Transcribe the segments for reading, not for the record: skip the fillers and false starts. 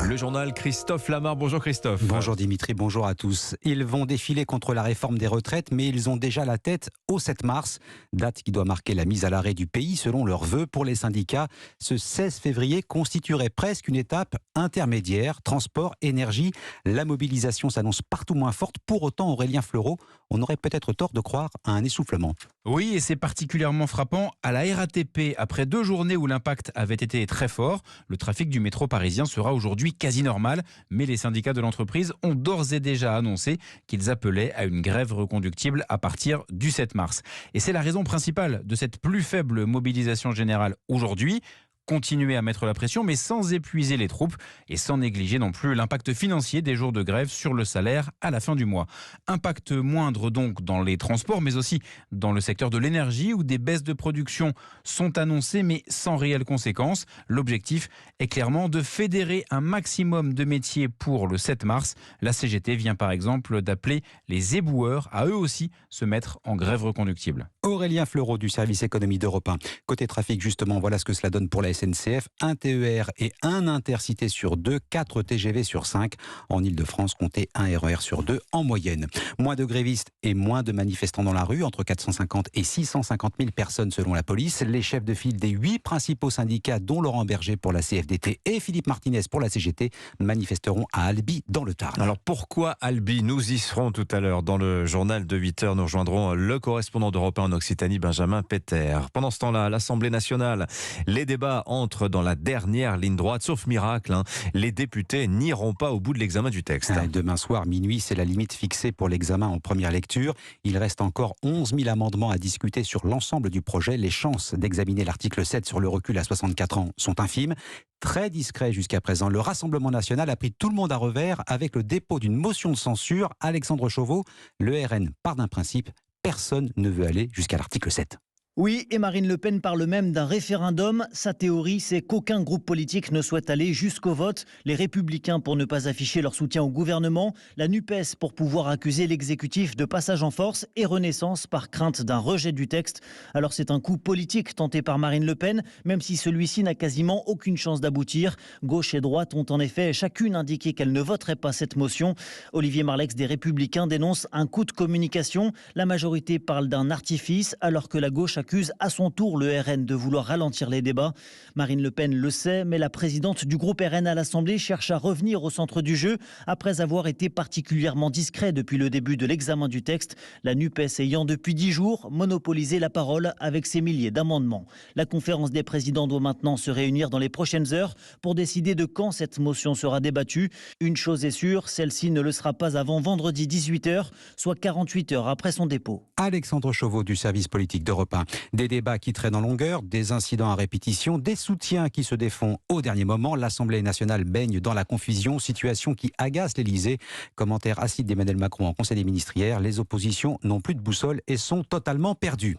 Le journal Christophe Lamar. Bonjour Christophe. Bonjour Dimitri, bonjour à tous. Ils vont défiler contre la réforme des retraites, mais ils ont déjà la tête au 7 mars, date qui doit marquer la mise à l'arrêt du pays selon leurs vœux. Pour les syndicats, ce 16 février constituerait presque une étape intermédiaire. Transport, énergie, la mobilisation s'annonce partout moins forte. Pour autant, Aurélien Fleureau, on aurait peut-être tort de croire à un essoufflement. Oui, et c'est particulièrement frappant à la RATP. Après 2 journées où l'impact avait été très fort, le trafic du métro parisien sera aujourd'hui quasi normal. Mais les syndicats de l'entreprise ont d'ores et déjà annoncé qu'ils appelaient à une grève reconductible à partir du 7 mars. Et c'est la raison principale de cette plus faible mobilisation générale aujourd'hui. Continuer à mettre la pression, mais sans épuiser les troupes et sans négliger non plus l'impact financier des jours de grève sur le salaire à la fin du mois. Impact moindre donc dans les transports, mais aussi dans le secteur de l'énergie où des baisses de production sont annoncées, mais sans réelles conséquences. L'objectif est clairement de fédérer un maximum de métiers pour le 7 mars. La CGT vient par exemple d'appeler les éboueurs à eux aussi se mettre en grève reconductible. Aurélien Fleureau du service économie d'Europe 1. Côté trafic, justement, voilà ce que cela donne pour la SNCF. Un TER et un Intercité sur 2, 4 TGV sur 5. En Ile-de-France, comptez un RER sur 2 en moyenne. Moins de grévistes et moins de manifestants dans la rue, entre 450 et 650 000 personnes selon la police. Les chefs de file des 8 principaux syndicats, dont Laurent Berger pour la CFDT et Philippe Martinez pour la CGT, manifesteront à Albi dans le Tarn. Alors pourquoi Albi? Nous y serons tout à l'heure dans le journal de 8h. Nous rejoindrons le correspondant d'Europe 1 en Occitanie, Benjamin Peter. Pendant ce temps-là, à l'Assemblée nationale, les débats entrent dans la dernière ligne droite. Sauf miracle, les députés n'iront pas au bout de l'examen du texte. Demain soir, minuit, c'est la limite fixée pour l'examen en première lecture. Il reste encore 11 000 amendements à discuter sur l'ensemble du projet. Les chances d'examiner l'article 7 sur le recul à 64 ans sont infimes. Très discret jusqu'à présent. Le Rassemblement national a pris tout le monde à revers avec le dépôt d'une motion de censure. Alexandre Chauveau, le RN part d'un principe. Personne ne veut aller jusqu'à l'article 7. Oui, et Marine Le Pen parle même d'un référendum. Sa théorie, c'est qu'aucun groupe politique ne souhaite aller jusqu'au vote. Les Républicains pour ne pas afficher leur soutien au gouvernement, la NUPES pour pouvoir accuser l'exécutif de passage en force et Renaissance par crainte d'un rejet du texte. Alors c'est un coup politique tenté par Marine Le Pen, même si celui-ci n'a quasiment aucune chance d'aboutir. Gauche et droite ont en effet chacune indiqué qu'elles ne voteraient pas cette motion. Olivier Marleix des Républicains dénonce un coup de communication. La majorité parle d'un artifice alors que la gauche accuse à son tour le RN de vouloir ralentir les débats. Marine Le Pen le sait, mais la présidente du groupe RN à l'Assemblée cherche à revenir au centre du jeu après avoir été particulièrement discret depuis le début de l'examen du texte, la NUPES ayant depuis 10 jours monopolisé la parole avec ses milliers d'amendements. La conférence des présidents doit maintenant se réunir dans les prochaines heures pour décider de quand cette motion sera débattue. Une chose est sûre, celle-ci ne le sera pas avant vendredi 18h, soit 48 heures après son dépôt. Alexandre Chauveau du service politique d'Europe 1. Des débats qui traînent en longueur, des incidents à répétition, des soutiens qui se défont au dernier moment. L'Assemblée nationale baigne dans la confusion, situation qui agace l'Élysée. Commentaire acide d'Emmanuel Macron en Conseil des ministres hier. Les oppositions n'ont plus de boussole et sont totalement perdues.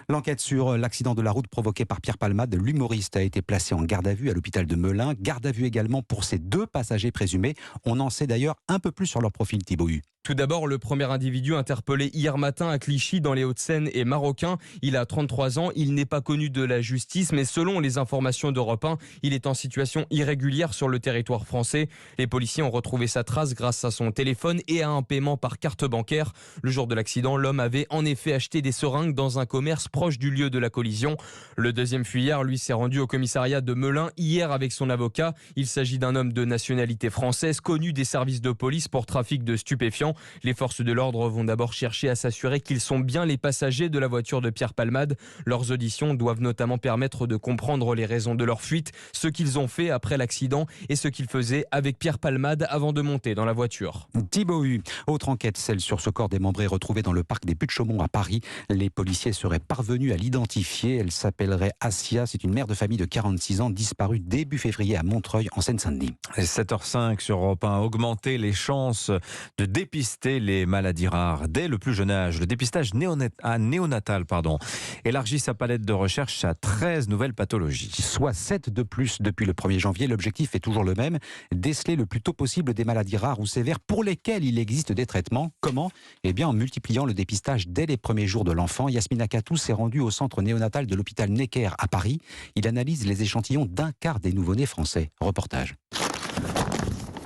L'enquête sur l'accident de la route provoqué par Pierre Palmade, l'humoriste, a été placé en garde à vue à l'hôpital de Melun. Garde à vue également pour ses 2 passagers présumés. On en sait d'ailleurs un peu plus sur leur profil, Thibaut Hu. Tout d'abord, le premier individu interpellé hier matin à Clichy dans les Hauts-de-Seine est marocain. Il a 33 ans, il n'est pas connu de la justice, mais selon les informations d'Europe 1, il est en situation irrégulière sur le territoire français. Les policiers ont retrouvé sa trace grâce à son téléphone et à un paiement par carte bancaire. Le jour de l'accident, l'homme avait en effet acheté des seringues dans un commerce proche du lieu de la collision. Le deuxième fuyard, lui, s'est rendu au commissariat de Melun hier avec son avocat. Il s'agit d'un homme de nationalité française, connu des services de police pour trafic de stupéfiants. Les forces de l'ordre vont d'abord chercher à s'assurer qu'ils sont bien les passagers de la voiture de Pierre Palmade. Leurs auditions doivent notamment permettre de comprendre les raisons de leur fuite, ce qu'ils ont fait après l'accident et ce qu'ils faisaient avec Pierre Palmade avant de monter dans la voiture. Thibaut Hu. Autre enquête, celle sur ce corps démembré retrouvé dans le parc des Buttes-Chaumont à Paris. Les policiers seraient parvenus à l'identifier. Elle s'appellerait Assia. C'est une mère de famille de 46 ans disparue début février à Montreuil en Seine-Saint-Denis. 7h05 sur Europe 1. Augmenter les chances de dépister les maladies rares dès le plus jeune âge. Le dépistage néonatal élargit sa palette de recherche à 13 nouvelles pathologies. Soit 7 de plus depuis le 1er janvier. L'objectif est toujours le même, déceler le plus tôt possible des maladies rares ou sévères pour lesquelles il existe des traitements. Comment ? Eh bien en multipliant le dépistage dès les premiers jours de l'enfant. Yasmina Katou s'est rendue au centre néonatal de l'hôpital Necker à Paris. Il analyse les échantillons d'1 quart des nouveau-nés français. Reportage.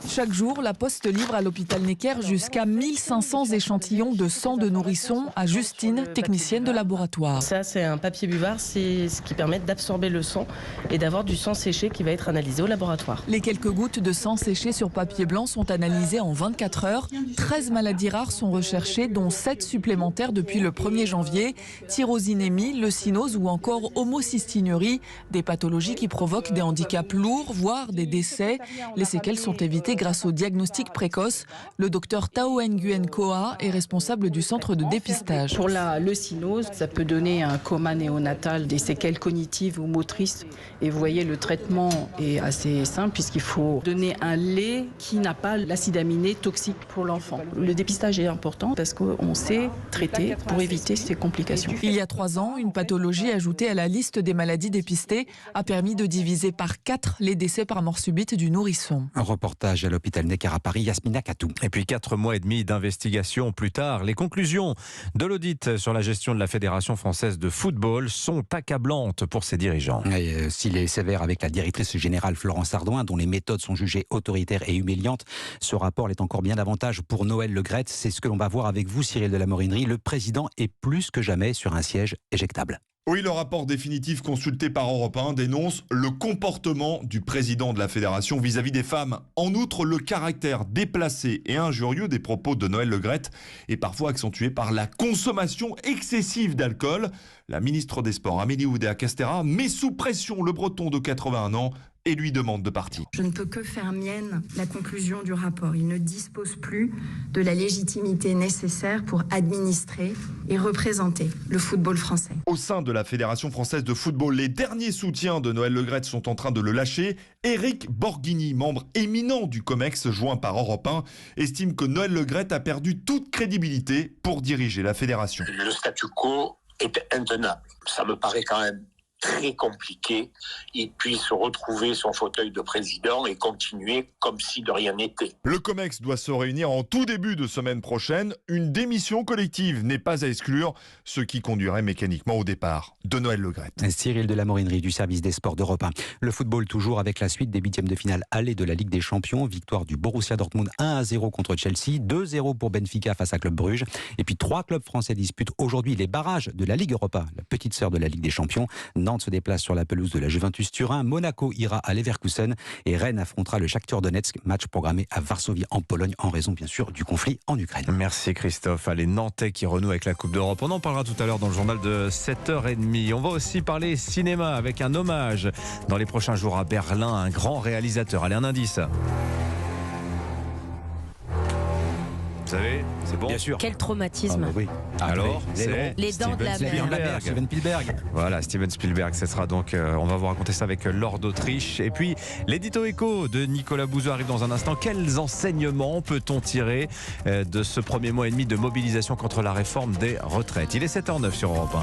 Chaque jour, la Poste livre à l'hôpital Necker jusqu'à 1500 échantillons de sang de nourrisson à Justine, technicienne de laboratoire. Ça, c'est un papier buvard, c'est ce qui permet d'absorber le sang et d'avoir du sang séché qui va être analysé au laboratoire. Les quelques gouttes de sang séché sur papier blanc sont analysées en 24 heures. 13 maladies rares sont recherchées, dont 7 supplémentaires depuis le 1er janvier. Tyrosinémie, leucinose ou encore homocystinurie, des pathologies qui provoquent des handicaps lourds, voire des décès. Les séquelles sont évitées grâce au diagnostic précoce. Le docteur Tao Nguyen Koa est responsable du centre de dépistage. Pour la leucinose, ça peut donner un coma néonatal, des séquelles cognitives ou motrices. Et vous voyez, le traitement est assez simple puisqu'il faut donner un lait qui n'a pas l'acide aminé toxique pour l'enfant. Le dépistage est important parce qu'on sait traiter pour éviter ces complications. Il y a 3 ans, une pathologie ajoutée à la liste des maladies dépistées a permis de diviser par 4 les décès par mort subite du nourrisson. Un reportage à l'hôpital Necker à Paris, Yasmina Katou. Et puis 4 mois et demi d'investigation plus tard, les conclusions de l'audit sur la gestion de la Fédération française de football sont accablantes pour ses dirigeants. S'il est sévère avec la directrice générale Florence Ardouin, dont les méthodes sont jugées autoritaires et humiliantes, ce rapport est encore bien davantage pour Noël Le Graët. C'est ce que l'on va voir avec vous, Cyril de la Morinerie. Le président est plus que jamais sur un siège éjectable. Oui, le rapport définitif consulté par Europe 1 dénonce le comportement du président de la fédération vis-à-vis des femmes. En outre, le caractère déplacé et injurieux des propos de Noël Le Graët est parfois accentué par la consommation excessive d'alcool. La ministre des Sports, Amélie Oudéa-Castéra, met sous pression le Breton de 81 ans et lui demande de partir. Je ne peux que faire mienne la conclusion du rapport. Il ne dispose plus de la légitimité nécessaire pour administrer et représenter le football français. Au sein de la Fédération française de football, les derniers soutiens de Noël Le Graët sont en train de le lâcher. Éric Borghini, membre éminent du COMEX joint par Europe 1, estime que Noël Le Graët a perdu toute crédibilité pour diriger la fédération. Le statu quo est intenable. Ça me paraît quand même très compliqué, il puisse retrouver son fauteuil de président et continuer comme si de rien n'était. Le COMEX doit se réunir en tout début de semaine prochaine. Une démission collective n'est pas à exclure, ce qui conduirait mécaniquement au départ de Noël Le Graët. Cyril de la Morinerie du service des sports d'Europe 1. Le football toujours avec la suite des 8e de finale aller de la Ligue des Champions. Victoire du Borussia Dortmund 1-0 contre Chelsea, 2-0 pour Benfica face à Club Bruges. Et puis 3 clubs français disputent aujourd'hui les barrages de la Ligue Europa, la petite sœur de la Ligue des Champions. Nantes se déplace sur la pelouse de la Juventus Turin, Monaco ira à Leverkusen et Rennes affrontera le Shakhtar Donetsk, match programmé à Varsovie en Pologne en raison bien sûr du conflit en Ukraine. Merci Christophe. Les Nantais qui renouent avec la Coupe d'Europe. On en parlera tout à l'heure dans le journal de 7h30. On va aussi parler cinéma avec un hommage dans les prochains jours à Berlin, un grand réalisateur. Allez, un indice. Vous savez, c'est bon. Bien sûr. Quel traumatisme. Oui. Alors, c'est Les dents de la mer. Steven Spielberg. Voilà, Steven Spielberg. Ce sera donc, on va vous raconter ça avec Laure d'Autriche. Et puis, l'édito écho de Nicolas Bouzou arrive dans un instant. Quels enseignements peut-on tirer de ce premier mois et demi de mobilisation contre la réforme des retraites? Il est 7h09 sur Europe 1.